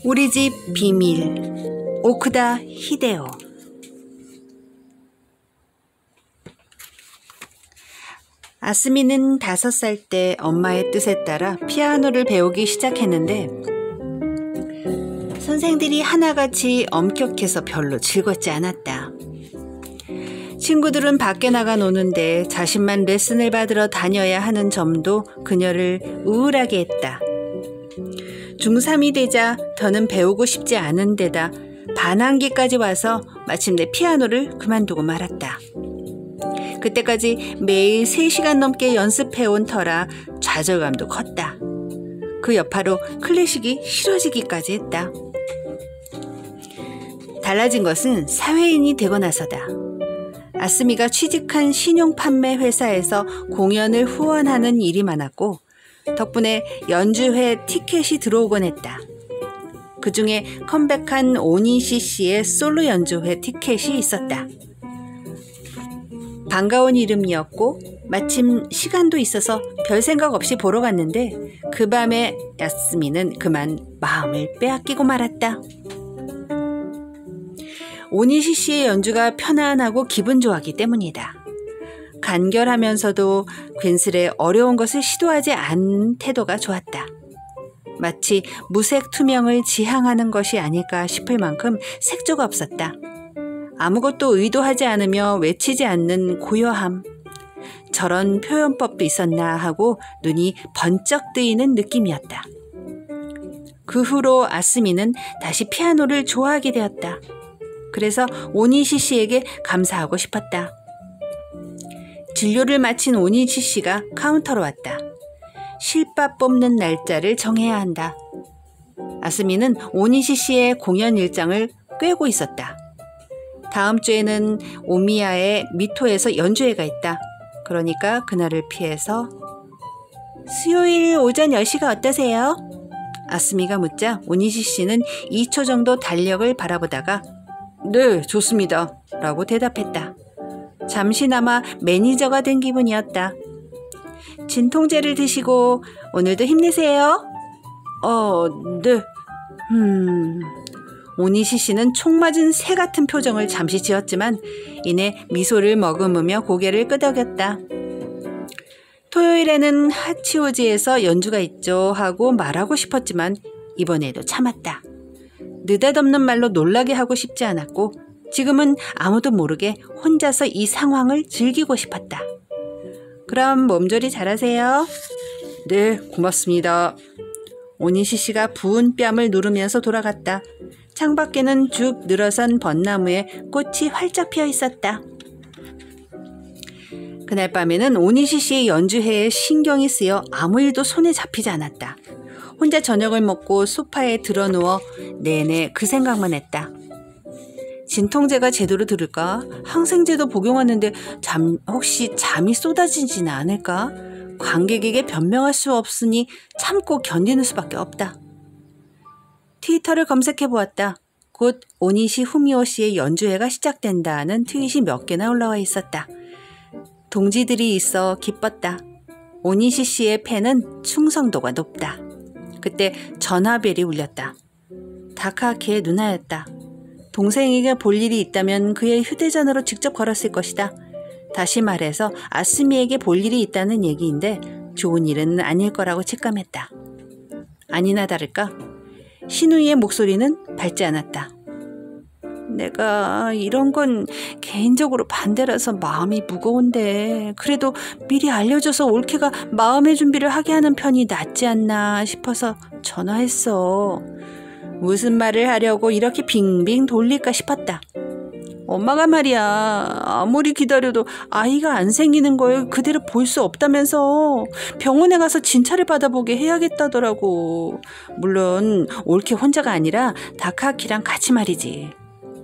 우리 집 비밀 오쿠다 히데오. 아스미는 5살 때 엄마의 뜻에 따라 피아노를 배우기 시작했는데 선생들이 하나같이 엄격해서 별로 즐겁지 않았다. 친구들은 밖에 나가 노는데 자신만 레슨을 받으러 다녀야 하는 점도 그녀를 우울하게 했다. 중3이 되자 더는 배우고 싶지 않은 데다 반항기까지 와서 마침내 피아노를 그만두고 말았다. 그때까지 매일 3시간 넘게 연습해온 터라 좌절감도 컸다. 그 여파로 클래식이 싫어지기까지 했다. 달라진 것은 사회인이 되고 나서다. 아스미가 취직한 신용 판매 회사에서 공연을 후원하는 일이 많았고 덕분에 연주회 티켓이 들어오곤 했다. 그 중에 컴백한 오니시 씨의 솔로 연주회 티켓이 있었다. 반가운 이름이었고 마침 시간도 있어서 별 생각 없이 보러 갔는데 그 밤에 아스미는 그만 마음을 빼앗기고 말았다. 오니시 씨의 연주가 편안하고 기분 좋았기 때문이다. 간결하면서도 괜스레 어려운 것을 시도하지 않은 태도가 좋았다. 마치 무색 투명을 지향하는 것이 아닐까 싶을 만큼 색조가 없었다. 아무것도 의도하지 않으며 외치지 않는 고요함. 저런 표현법도 있었나 하고 눈이 번쩍 뜨이는 느낌이었다. 그 후로 아스미는 다시 피아노를 좋아하게 되었다. 그래서 오니시 씨에게 감사하고 싶었다. 진료를 마친 오니시 씨가 카운터로 왔다. 실밥 뽑는 날짜를 정해야 한다. 아스미는 오니시 씨의 공연 일정을 꿰고 있었다. 다음 주에는 오미야의 미토에서 연주회가 있다. 그러니까 그날을 피해서 수요일 오전 10시가 어떠세요? 아스미가 묻자 오니시 씨는 2초 정도 달력을 바라보다가 네, 좋습니다. 라고 대답했다. 잠시나마 매니저가 된 기분이었다. 진통제를 드시고 오늘도 힘내세요. 네. 오니시 씨는 총 맞은 새 같은 표정을 잠시 지었지만 이내 미소를 머금으며 고개를 끄덕였다. 토요일에는 하치오지에서 연주가 있죠 하고 말하고 싶었지만 이번에도 참았다. 느닷없는 말로 놀라게 하고 싶지 않았고 지금은 아무도 모르게 혼자서 이 상황을 즐기고 싶었다. 그럼 몸조리 잘하세요. 네, 고맙습니다. 오니시 씨가 부은 뺨을 누르면서 돌아갔다. 창밖에는 쭉 늘어선 벚나무에 꽃이 활짝 피어 있었다. 그날 밤에는 오니시 씨의 연주회에 신경이 쓰여 아무 일도 손에 잡히지 않았다. 혼자 저녁을 먹고 소파에 드러누워 내내 그 생각만 했다. 진통제가 제대로 들을까? 항생제도 복용하는데 혹시 잠이 쏟아지지는 않을까? 관객에게 변명할 수 없으니 참고 견디는 수밖에 없다. 트위터를 검색해보았다. 곧 오니시 후미오 씨의 연주회가 시작된다는 트윗이 몇 개나 올라와 있었다. 동지들이 있어 기뻤다. 오니시 씨의 팬은 충성도가 높다. 그때 전화벨이 울렸다. 다카키의 누나였다. 동생에게 볼 일이 있다면 그의 휴대전화로 직접 걸었을 것이다. 다시 말해서 아스미에게 볼 일이 있다는 얘기인데 좋은 일은 아닐 거라고 직감했다. 아니나 다를까 신우이의 목소리는 밝지 않았다. 내가 이런 건 개인적으로 반대라서 마음이 무거운데 그래도 미리 알려줘서 올케가 마음의 준비를 하게 하는 편이 낫지 않나 싶어서 전화했어. 무슨 말을 하려고 이렇게 빙빙 돌릴까 싶었다. 엄마가 말이야 아무리 기다려도 아이가 안 생기는 걸 그대로 볼 수 없다면서 병원에 가서 진찰을 받아보게 해야겠다더라고. 물론 올케 혼자가 아니라 다카키랑 같이 말이지.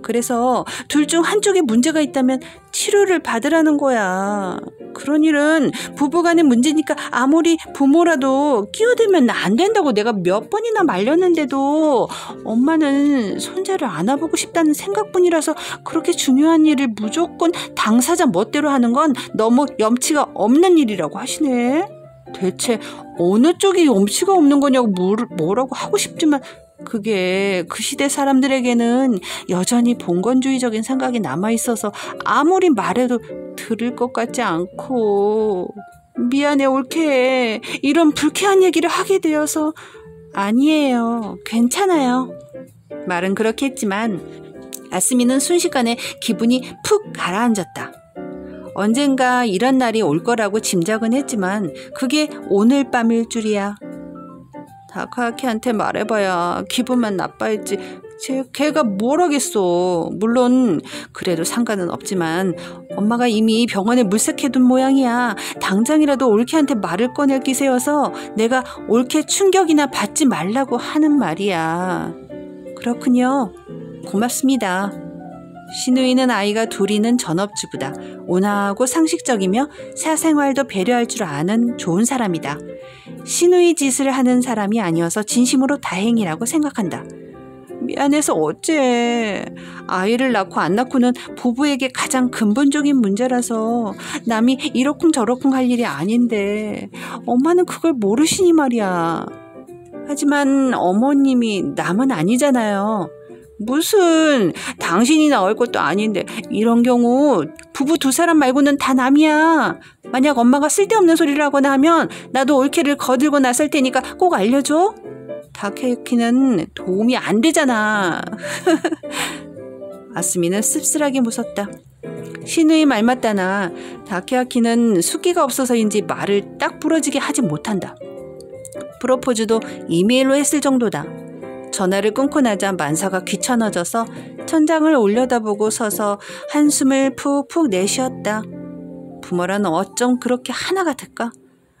그래서 둘 중 한쪽에 문제가 있다면 치료를 받으라는 거야. 그런 일은 부부간의 문제니까 아무리 부모라도 끼어들면 안 된다고 내가 몇 번이나 말렸는데도 엄마는 손자를 안아보고 싶다는 생각뿐이라서 그렇게 중요한 일을 무조건 당사자 멋대로 하는 건 너무 염치가 없는 일이라고 하시네. 대체 어느 쪽이 염치가 없는 거냐고 뭐라고 하고 싶지만 그게 그 시대 사람들에게는 여전히 봉건주의적인 생각이 남아있어서 아무리 말해도 들을 것 같지 않고. 미안해 올케. 이런 불쾌한 얘기를 하게 되어서. 아니에요. 괜찮아요. 말은 그렇게 했지만 아스미는 순식간에 기분이 푹 가라앉았다. 언젠가 이런 날이 올 거라고 짐작은 했지만 그게 오늘 밤일 줄이야. 다카야키한테 말해봐야 기분만 나빠했지 걔가 뭘 하겠어. 물론 그래도 상관은 없지만 엄마가 이미 병원에 물색해둔 모양이야. 당장이라도 올케한테 말을 꺼낼 기세여서 내가 올케 충격이나 받지 말라고 하는 말이야. 그렇군요. 고맙습니다. 시누이는 아이가 둘이는 전업주부다. 온화하고 상식적이며 사생활도 배려할 줄 아는 좋은 사람이다. 시누이 짓을 하는 사람이 아니어서 진심으로 다행이라고 생각한다. 미안해서 어째. 아이를 낳고 안 낳고는 부부에게 가장 근본적인 문제라서 남이 이러쿵저러쿵 할 일이 아닌데 엄마는 그걸 모르시니 말이야. 하지만 어머님이 남은 아니잖아요. 무슨 당신이 나올 것도 아닌데 이런 경우 부부 두 사람 말고는 다 남이야. 만약 엄마가 쓸데없는 소리를 하거나 하면 나도 올케를 거들고 나설 테니까 꼭 알려줘. 다케유키는 도움이 안 되잖아. 아스미는 씁쓸하게 웃었다. 시누이 말 맞다나 다케야키는 숫기가 없어서인지 말을 딱 부러지게 하지 못한다. 프로포즈도 이메일로 했을 정도다. 전화를 끊고 나자 만사가 귀찮아져서 천장을 올려다보고 서서 한숨을 푹푹 내쉬었다. 부모란 어쩜 그렇게 하나 같을까?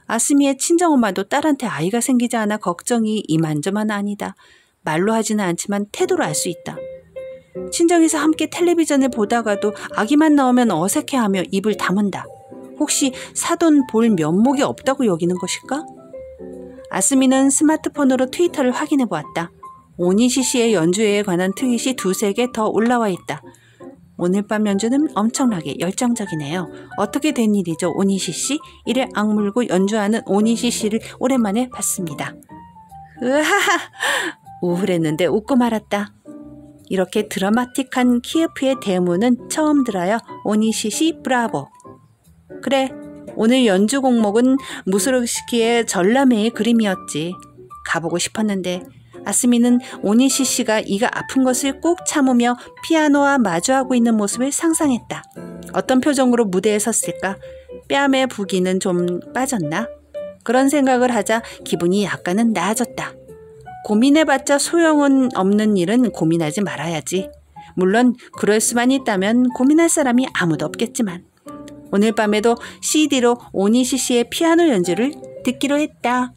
아스미의 친정엄마도 딸한테 아이가 생기지 않아 걱정이 이만저만 아니다. 말로 하지는 않지만 태도로 알 수 있다. 친정에서 함께 텔레비전을 보다가도 아기만 나오면 어색해하며 입을 다문다. 혹시 사돈 볼 면목이 없다고 여기는 것일까? 아스미는 스마트폰으로 트위터를 확인해 보았다. 오니시 씨의 연주회에 관한 트윗이 두세 개 더 올라와 있다. 오늘 밤 연주는 엄청나게 열정적이네요. 어떻게 된 일이죠, 오니시 씨? 이를 악물고 연주하는 오니시 씨를 오랜만에 봤습니다. 으하하! 우울했는데 웃고 말았다. 이렇게 드라마틱한 키예프의 대문은 처음 들어요. 오니시 씨 브라보. 그래, 오늘 연주 곡목은 무소르시키의 전람회의 그림이었지. 가보고 싶었는데 아스미는 오니시 씨가 이가 아픈 것을 꼭 참으며 피아노와 마주하고 있는 모습을 상상했다. 어떤 표정으로 무대에 섰을까? 뺨의 부기는 좀 빠졌나? 그런 생각을 하자 기분이 약간은 나아졌다. 고민해봤자 소용은 없는 일은 고민하지 말아야지. 물론 그럴 수만 있다면 고민할 사람이 아무도 없겠지만 오늘 밤에도 CD로 오니시 씨의 피아노 연주를 듣기로 했다.